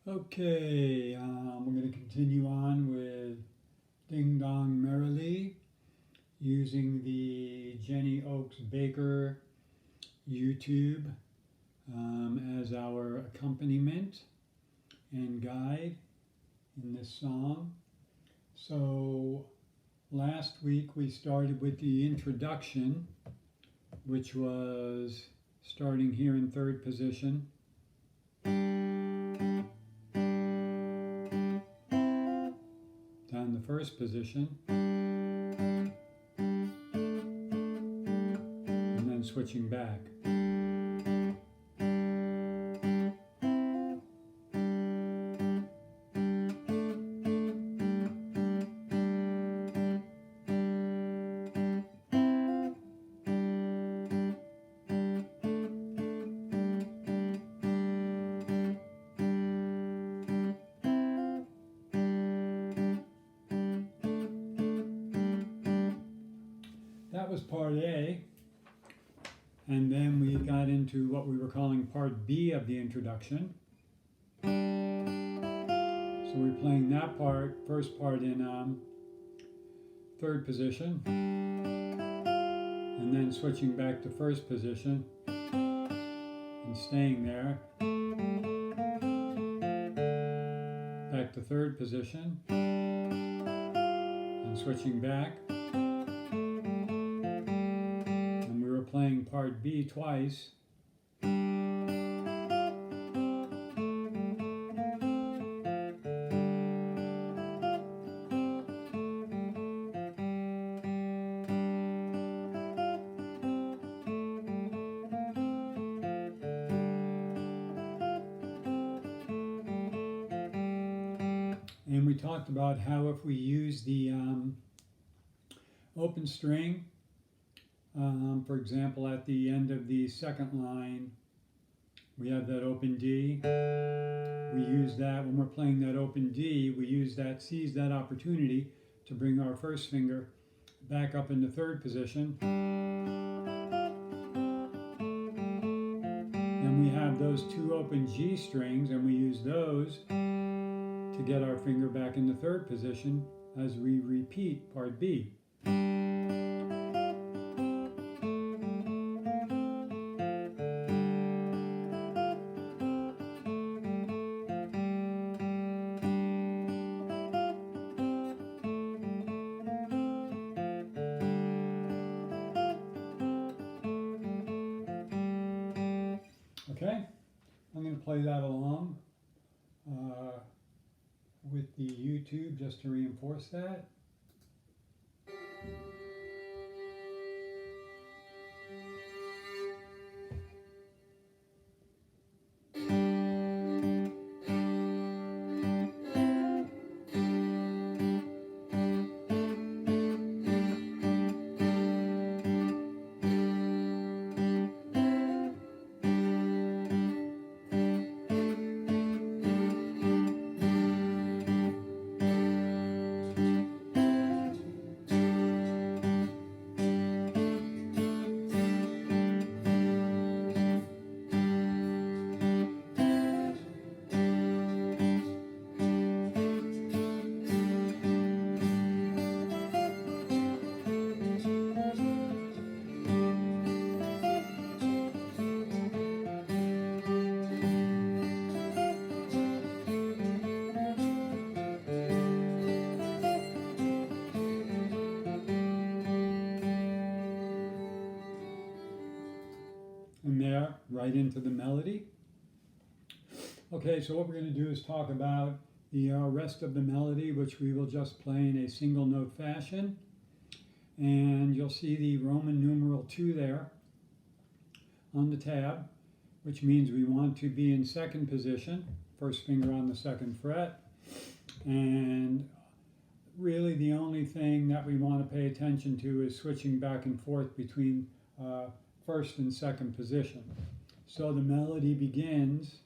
Okay, we're going to continue on with Ding Dong Merrily using the Jenny Oaks Baker YouTube as our accompaniment and guide in this song. So last week we started with the introduction, which was starting here in third position. Down the first position, and then switching back. That was part A, and then we got into what we were calling part B of the introduction. So we're playing that part, first part in third position, and then switching back to first position and staying there. Back to third position and switching back. Playing part B twice. And we talked about how if we use the open string, for example, at the end of the second line, we have that open D. We use that when we're playing that open D, we use that, seize that opportunity to bring our first finger back up into third position. Then we have those two open G strings, and we use those to get our finger back into third position as we repeat part B. Okay, I'm going to play that along with the YouTube just to reinforce that. And there, right into the melody. Okay, so what we're going to do is talk about the rest of the melody, which we will just play in a single note fashion. And you'll see the Roman numeral 2 there on the tab, which means we want to be in second position, first finger on the second fret. And really the only thing that we want to pay attention to is switching back and forth between first and second position. So the melody begins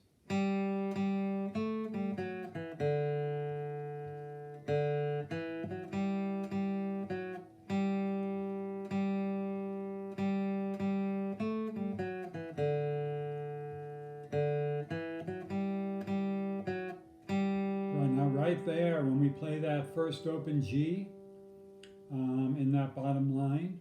right there, when we play that first open G in that bottom line,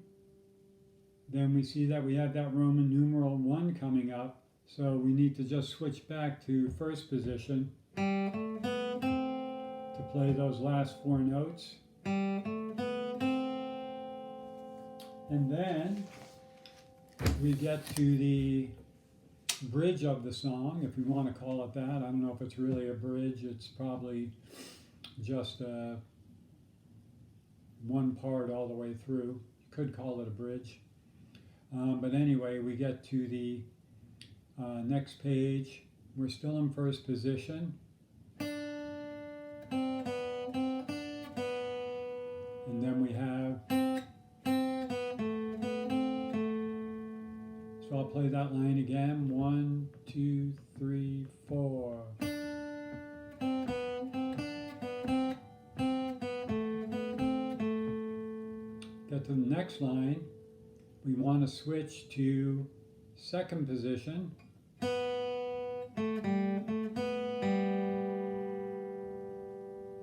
then we see that we have that Roman numeral 1 coming up. So we need to just switch back to first position to play those last 4 notes. And then we get to the bridge of the song, if we want to call it that. I don't know if it's really a bridge. It's probably just one part all the way through. You could call it a bridge. But anyway, we get to the next page. We're still in first position. And then we have, so I'll play that line again. 1, 2, 3, 4. Get to the next line. We want to switch to second position. And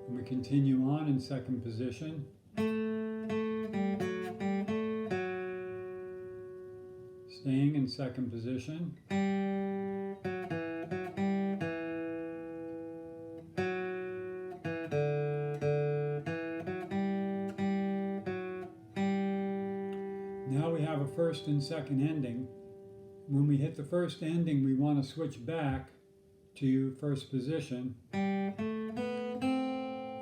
we continue on in second position. Staying in second position. Now we have a first and second ending. When we hit the first ending, we want to switch back to first position. And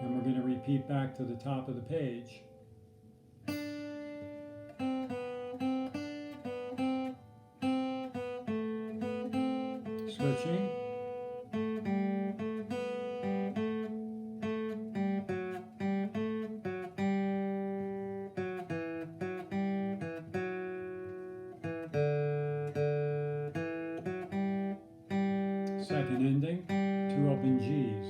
we're going to repeat back to the top of the page. Switching. Second ending, 2 open Gs.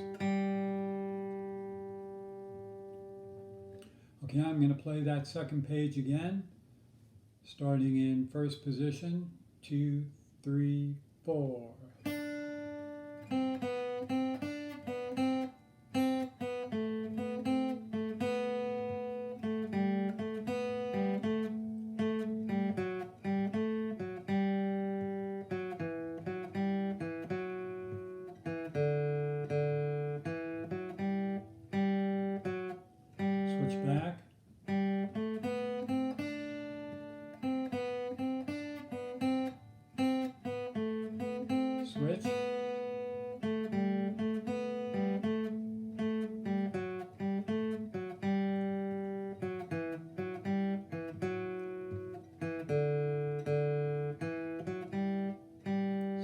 Okay, I'm going to play that second page again, starting in first position, 2, 3, 4. Switch back. Switch.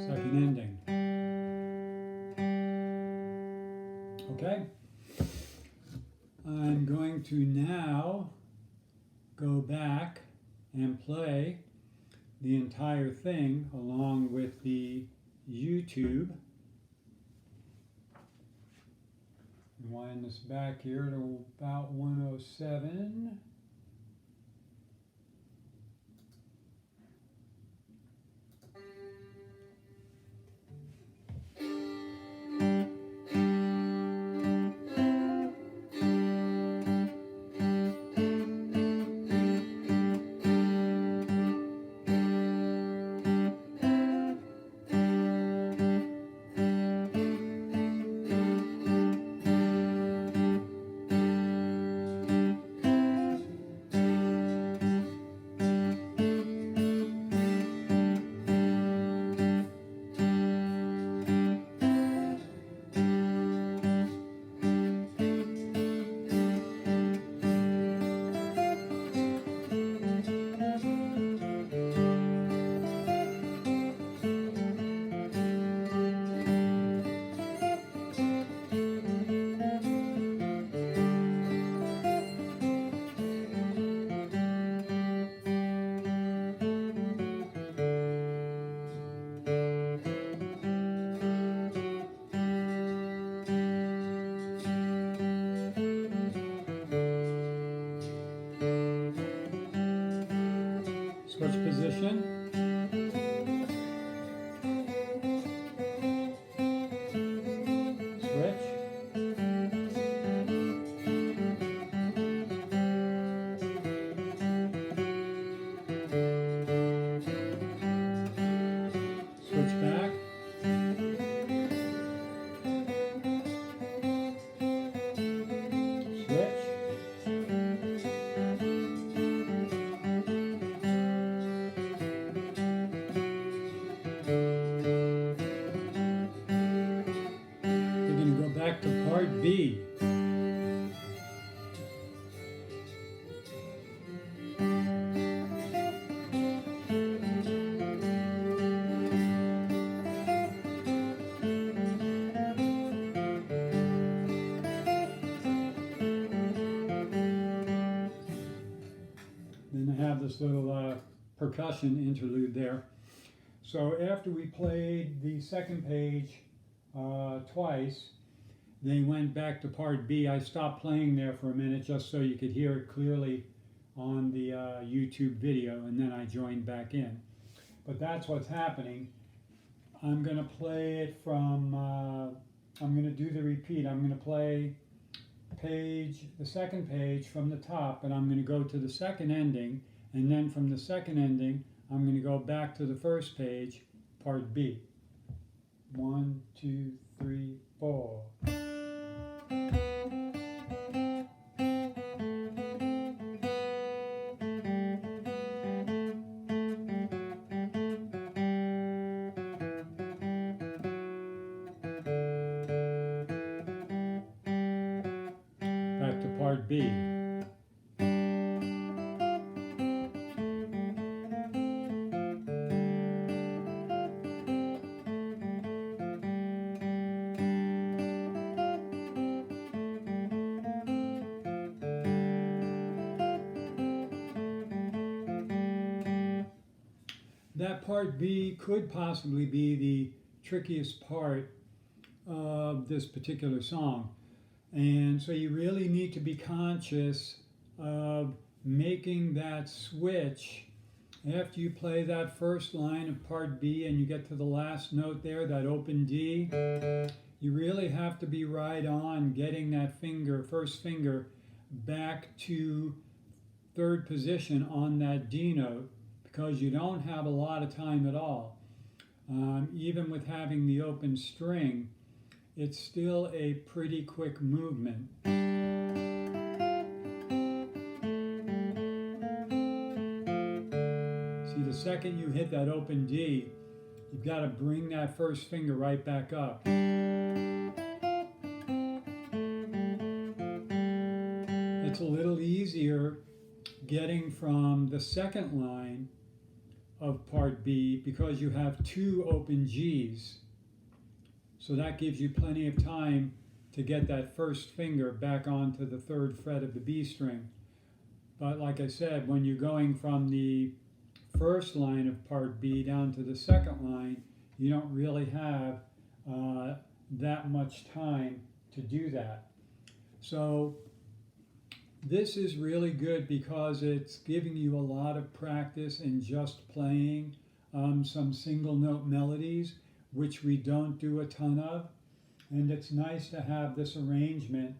Second ending. Okay. I'm going to now go back and play the entire thing along with the YouTube. Wind this back here to about 107. back to part B. Then I have this little percussion interlude there. So after we played the second page twice, they went back to part B. I stopped playing there for a minute just so you could hear it clearly on the YouTube video, and then I joined back in. But that's what's happening. I'm going to play it from, I'm going to do the repeat. I'm going to play the second page from the top, and I'm going to go to the second ending, and then from the second ending, I'm going to go back to the first page, part B. 1, 2, 3, 4. Back to part B. That part B could possibly be the trickiest part of this particular song. And so you really need to be conscious of making that switch after you play that first line of part B and you get to the last note there, that open D. You really have to be right on getting that first finger, back to third position on that D note, because you don't have a lot of time at all. Even with having the open string, it's still a pretty quick movement. See, the second you hit that open D, you've got to bring that first finger right back up. It's a little easier getting from the second line of part B because you have two open G's. So that gives you plenty of time to get that first finger back onto the third fret of the B string. But like I said, when you're going from the first line of part B down to the second line, you don't really have that much time to do that. So this is really good because it's giving you a lot of practice in just playing some single note melodies, which we don't do a ton of. And it's nice to have this arrangement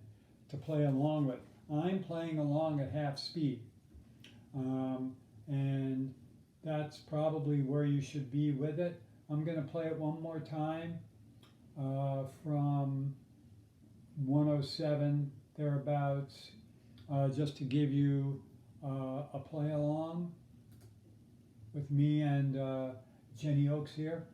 to play along with. I'm playing along at half speed. And that's probably where you should be with it. I'm going to play it one more time from 107 thereabouts. Just to give you a play along with me and Jenny Oakes here.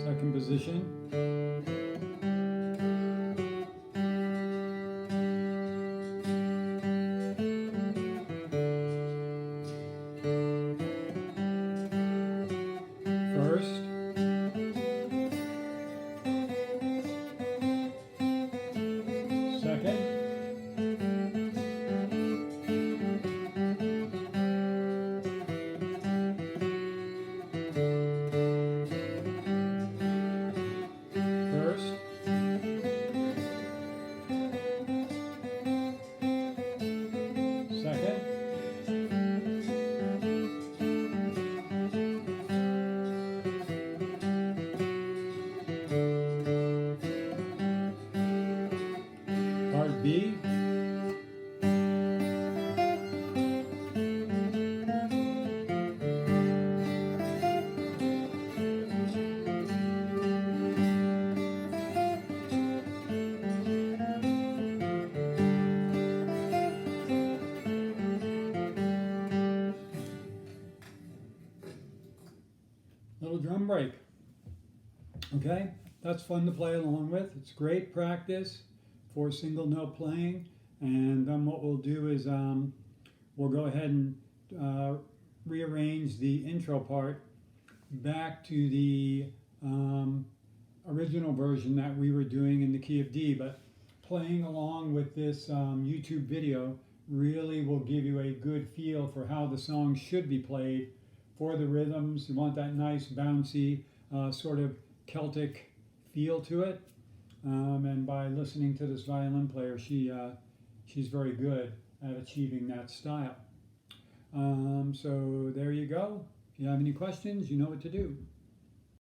Second position. First. little drum break. Okay, that's fun to play along with. It's great practice for single note playing. And then what we'll do is we'll go ahead and rearrange the intro part back to the original version that we were doing in the key of D. But playing along with this YouTube video really will give you a good feel for how the song should be played. For the rhythms, you want that nice bouncy sort of Celtic feel to it. And by listening to this violin player, she's very good at achieving that style. So there you go. If you have any questions, you know what to do.